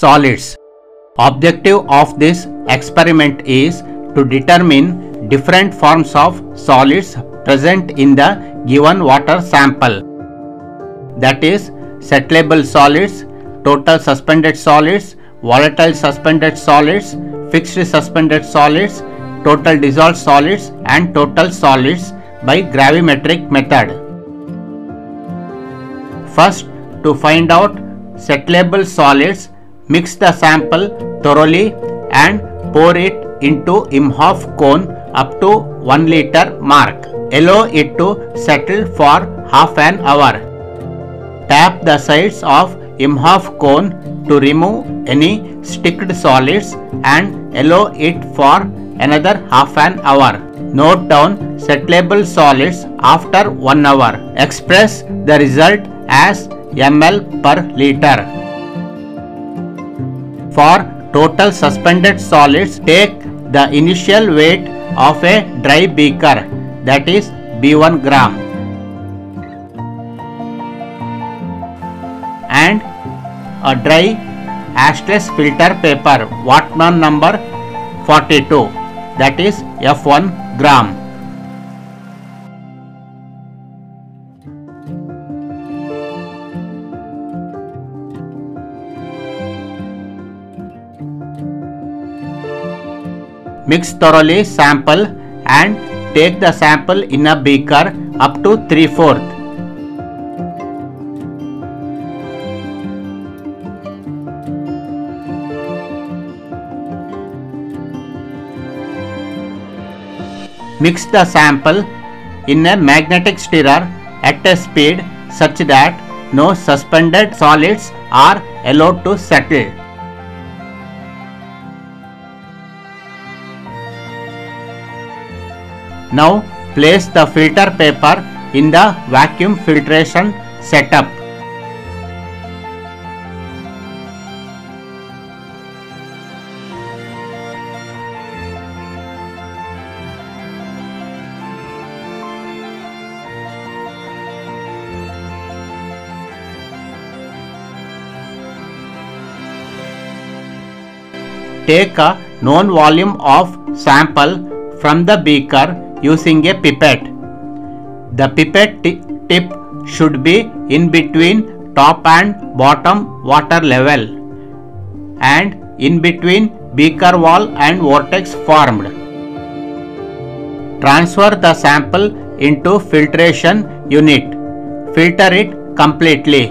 solids. Objective of this experiment is to determine different forms of solids present in the given water sample, that is settlable solids, total suspended solids, volatile suspended solids, fixed suspended solids, total dissolved solids and total solids by gravimetric method. First, to find out settlable solids, mix the sample thoroughly and pour it into Imhoff cone up to 1 liter mark. Allow it to settle for half an hour. Tap the sides of Imhoff cone to remove any sticked solids and allow it for another half an hour. Note down settlable solids after 1 hour. Express the result as ml per liter. For total suspended solids, take the initial weight of a dry beaker, that is B1 gram, and a dry ashless filter paper Wattmann number 42, that is F1 gram. Mix thoroughly sample and take the sample in a beaker up to 3/4. Mix the sample in a magnetic stirrer at a speed such that no suspended solids are allowed to settle. Now place the filter paper in the vacuum filtration setup. Take a known volume of sample from the beaker using a pipette. The pipette tip should be in between top and bottom water level and in between beaker wall and vortex formed. Transfer the sample into filtration unit. Filter it completely.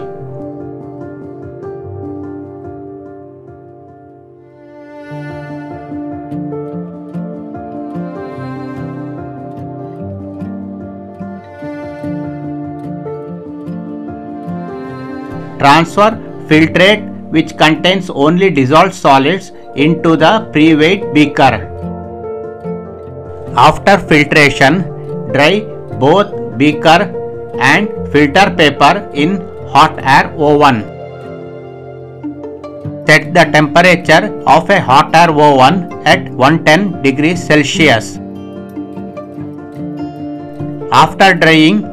Transfer filtrate, which contains only dissolved solids, into the pre-weighed beaker. After filtration, dry both beaker and filter paper in hot air oven. Set the temperature of a hot air oven at 110 degrees Celsius. After drying,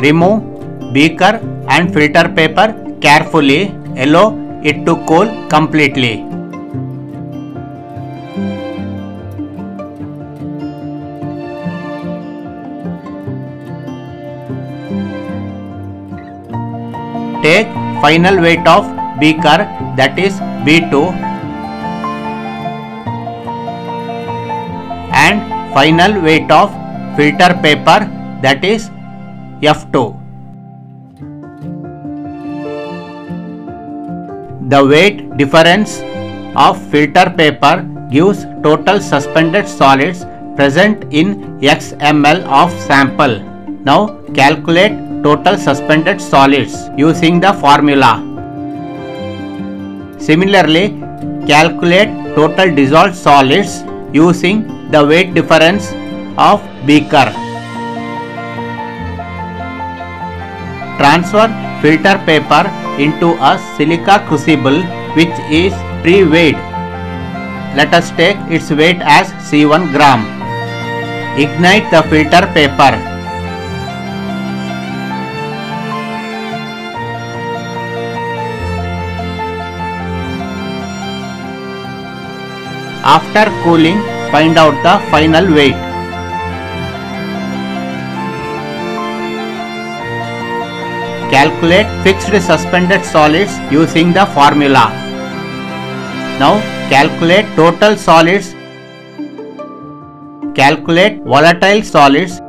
remove beaker and filter paper carefully. Allow it to cool completely. Take final weight of beaker, that is B2, and final weight of filter paper, that is F2. The weight difference of filter paper gives total suspended solids present in X ml of sample. Now calculate total suspended solids using the formula. Similarly, calculate total dissolved solids using the weight difference of beaker. Transfer filter paper into a silica crucible which is pre-weighed. Let us take its weight as C1 gram. Ignite the filter paper. After cooling, find out the final weight. Calculate fixed suspended solids using the formula. Now calculate total solids. Calculate volatile solids.